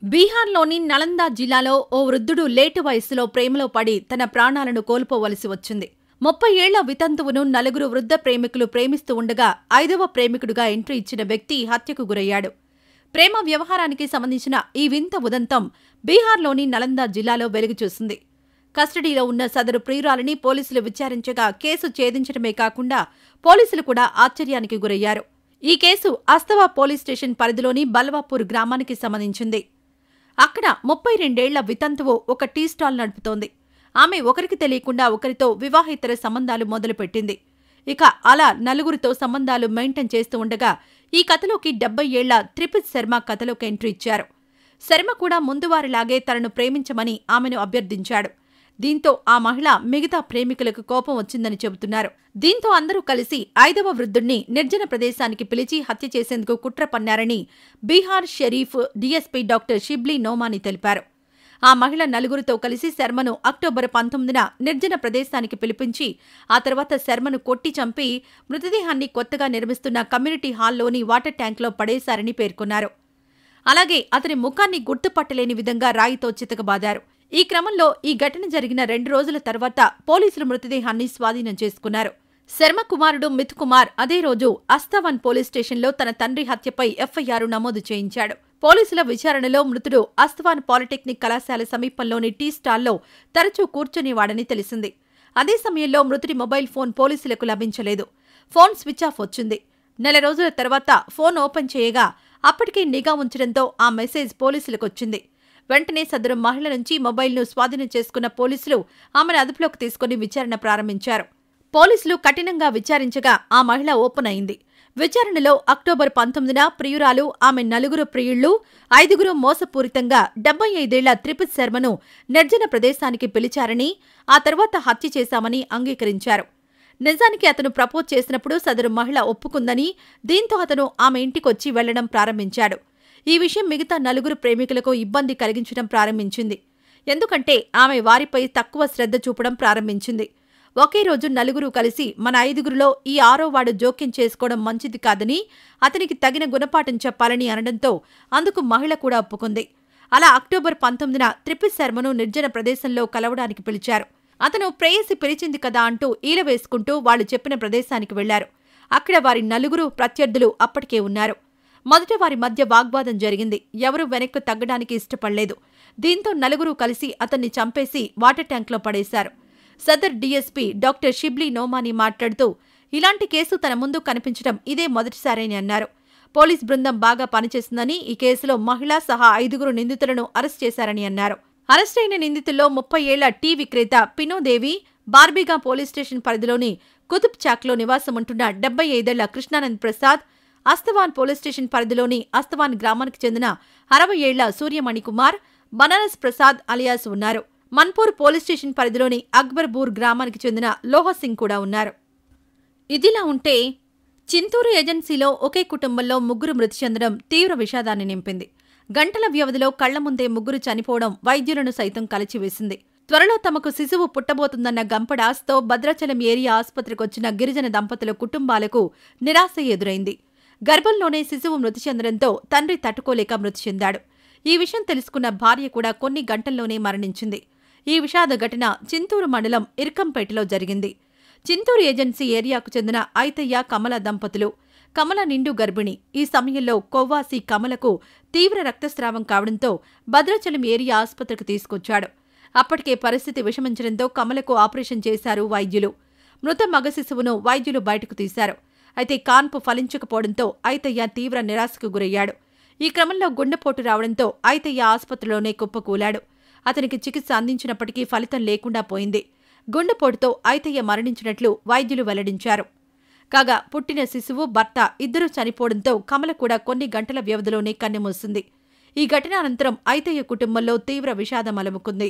బీహార్లోని నలంద జిల్లాలో ఓ వృద్ధుడు లేటు వయస్సులో ప్రేమలో పడి తన ప్రాణాలను కోల్పోవలసి వచ్చింది. 30 ఏళ్ల వితంతువును నలుగురు వృద్ధ ప్రేమికులు ప్రేమిస్తూ ఉండగా 5వ ప్రేమికుడిగా ఎంట్రీ ఇచ్చిన వ్యక్తి హత్యకు గురయ్యాడు. ప్రేమ వ్యవహారానికి సంబంధించిన ఈ వింత ఉదంతం బీహార్లోని నలంద జిల్లాలో వెలుగుచూసింది. కస్టడీలో ఉన్న సదరు ప్రియురాలిని పోలీసులు విచారించగా కేసు ఛేదించడమే కాకుండా పోలీసులు కూడా ఆశ్చర్యానికి గురయ్యారు. ఈ కేసు అస్తవా పోలీస్ స్టేషన్ పరిధిలోని బల్వాపూర్ గ్రామానికి సంబంధించింది. అక్కడ 32 ఏళ్ల వితంతువు ఒక టీ స్టాల్ నడుపుతోంది. ఆమె ఒకరికి తెలియకుండా ఒకరితో వివాహేతర సంబంధాలు మొదలుపెట్టింది. ఇక అలా నలుగురితో సంబంధాలు మెయింటైన్ చేస్తూ ఉండగా ఈ కథలోకి 70 ఏళ్ల త్రిపిత్ శర్మ కథలోకి ఎంట్రీ ఇచ్చారు. శర్మ కూడా ముందువారిలాగే తనను ప్రేమించమని ఆమెను అభ్యర్థించాడు. దీంతో ఆ మహిళ మిగతా ప్రేమికులకు కోపం వచ్చిందని చెబుతున్నారు. దీంతో అందరూ కలిసి 5వ వృద్ధుణ్ణి నిర్జన ప్రదేశానికి పిలిచి హత్య చేసేందుకు కుట్ర పన్నారని బీహార్ షరీఫ్ డీఎస్పీ డాక్టర్ షిబ్లీ నోమాని తెలిపారు. ఆ మహిళ నలుగురితో కలిసి శర్మను అక్టోబర్ 19న నిర్జన ప్రదేశానికి పిలిపించి ఆ తర్వాత శర్మను కొట్టి చంపి మృతదేహాన్ని కొత్తగా నిర్మిస్తున్న కమ్యూనిటీ హాల్లోని వాటర్ ట్యాంక్లో పడేశారని పేర్కొన్నారు. అలాగే అతని ముఖాన్ని గుర్తుపట్టలేని విధంగా రాయితో చితకబాదారు. ఈ క్రమంలో ఈ ఘటన జరిగిన 2 రోజుల తర్వాత పోలీసులు మృతదేహాన్ని స్వాధీనం చేసుకున్నారు. శర్మ కుమారుడు మిథ్ కుమార్ అదే రోజు అస్తావాన్ పోలీస్ స్టేషన్లో తన తండ్రి హత్యపై ఎఫ్ఐఆర్ నమోదు చేయించాడు. పోలీసుల విచారణలో మృతుడు అస్తావాన్ పాలిటెక్నిక్ కళాశాల సమీపంలోని టీ స్టాల్లో తరచూ కూర్చునేవాడని తెలిసింది. అదే సమయంలో మృతుడి మొబైల్ ఫోన్ పోలీసులకు లభించలేదు. ఫోన్ స్విచ్ ఆఫ్ వచ్చింది. నెల రోజుల తర్వాత ఫోన్ ఓపెన్ చేయగా అప్పటికే నిఘా ఉంచడంతో ఆ మెసేజ్ పోలీసులకొచ్చింది. వెంటనే సదరు మహిళ నుంచి మొబైల్ను స్వాధీనం చేసుకున్న పోలీసులు ఆమెను అదుపులోకి తీసుకుని విచారణ ప్రారంభించారు. పోలీసులు కఠినంగా విచారించగా ఆ మహిళ ఓపెన్ అయింది. విచారణలో అక్టోబర్ 19న ప్రియురాలు, ఆమె 4 ప్రియుళ్లు, 5 మోసపూరితంగా 75 ఏళ్ల త్రిపిత్ శర్మను నిర్జన ప్రదేశానికి పిలిచారని, ఆ తర్వాత హత్య చేశామని అంగీకరించారు. నిజానికి అతను ప్రపోజ్ చేసినప్పుడు సదరు మహిళ ఒప్పుకుందని, దీంతో అతను ఆమె ఇంటికొచ్చి వెళ్లడం ప్రారంభించాడు. ఈ విషయం మిగతా 4 ప్రేమికులకు ఇబ్బంది కలిగించడం ప్రారంభించింది. ఎందుకంటే ఆమె వారిపై తక్కువ శ్రద్ధ చూపడం ప్రారంభించింది. ఒకే రోజు 4 కలిసి మన 5గురిలో ఈ 6వ జోక్యం చేసుకోవడం మంచిది కాదని, అతనికి తగిన గుణపాఠం చెప్పాలని అనడంతో అందుకు మహిళ కూడా ఒప్పుకుంది. అలా అక్టోబర్ 19న త్రిపిత్ శర్మను నిర్జన ప్రదేశంలో కలవడానికి పిలిచారు. అతను ప్రేయసి పిలిచింది కదా అంటూ ఈల వేసుకుంటూ వాళ్లు చెప్పిన ప్రదేశానికి వెళ్లారు. అక్కడ వారి 4 ప్రత్యర్థులు అప్పటికే ఉన్నారు. మొదట వారి మధ్య వాగ్వాదం జరిగింది. ఎవరూ వెనక్కు తగ్గడానికి ఇష్టపడలేదు. దీంతో 4 కలిసి అతన్ని చంపేసి వాటర్ ట్యాంక్లో పడేశారు. సదర్ డీఎస్పీ డాక్టర్ షిబ్లీ నోమాని మాట్లాడుతూ ఇలాంటి కేసు తన ముందు కనిపించడం ఇదే మొదటిసారని అన్నారు. పోలీస్ బృందం బాగా పనిచేసిందని, ఈ కేసులో మహిళ సహా 5 నిందితులను అరెస్ట్ చేశారని అన్నారు. అరెస్టైన నిందితుల్లో 30 ఏళ్ల టీ విక్రేత పినోదేవి, బార్బీగా పోలీస్ స్టేషన్ పరిధిలోని కుతుబ్ చాక్లో నివాసముంటున్న 75 ఏళ్ల కృష్ణానంద్ ప్రసాద్, అస్తవాన్ పోలీస్ స్టేషన్ పరిధిలోని అస్తవాన్ గ్రామానికి చెందిన 60 ఏళ్ల సూర్యమణి కుమార్, బనారస్ ప్రసాద్ అలియాస్ ఉన్నారు. మన్పూర్ పోలీస్ స్టేషన్ పరిధిలోని అక్బర్పూర్ గ్రామానికి చెందిన లోహసింగ్ కూడా ఉన్నారు. ఇదిలా ఉంటే చింతూరు ఏజెన్సీలో ఒకే కుటుంబంలో 3 మృతి చెందడం తీవ్ర విషాదాన్ని నింపింది. గంటల వ్యవధిలో కళ్ల ముందే 3 చనిపోవడం వైద్యులను సైతం కలచివేసింది. త్వరలో తమకు శిశువు పుట్టబోతుందన్న గంపడాస్తో భద్రాచలం ఏరియా ఆసుపత్రికొచ్చిన గిరిజన దంపతుల కుటుంబాలకు నిరాశ ఎదురైంది. గర్భంలోనే శిశువు మృతి చెందడంతో తండ్రి తట్టుకోలేక మృతి చెందాడు. ఈ విషయం తెలుసుకున్న భార్య కూడా కొన్ని గంటల్లోనే మరణించింది. ఈ విషాద ఘటన చింతూరు మండలం ఇర్కంపేటలో జరిగింది. చింతూరు ఏజెన్సీ ఏరియాకు చెందిన ఐతయ్య కమల దంపతులు. కమల నిండు గర్భిణి. ఈ సమయంలో కొవ్వాసి కమలకు తీవ్ర రక్తస్రావం కావడంతో భద్రాచలం ఏరియా ఆసుపత్రికి తీసుకొచ్చాడు. అప్పటికే పరిస్థితి విషమించడంతో కమలకు ఆపరేషన్ చేశారు వైద్యులు. మృత మగ శిశువును వైద్యులు బయటకు తీశారు. అయితే కాన్పు ఫలించకపోవడంతో ఐతయ్య తీవ్ర నిరాశకు గురయ్యాడు. ఈ క్రమంలో గుండెపోటు రావడంతో ఐతయ్య ఆసుపత్రిలోనే కుప్పకూలాడు. అతనికి చికిత్స అందించినప్పటికీ ఫలితం లేకుండా పోయింది. గుండెపోటుతో ఐతయ్య మరణించినట్లు వైద్యులు వెల్లడించారు. కాగా పుట్టిన శిశువు, భర్త ఇద్దరూ చనిపోవడంతో కమల కూడా కొన్ని గంటల వ్యవధిలోనే కన్నెమూసింది. ఈ ఘటన అనంతరం ఐతయ్య కుటుంబంలో తీవ్ర విషాదం అలముకుంది.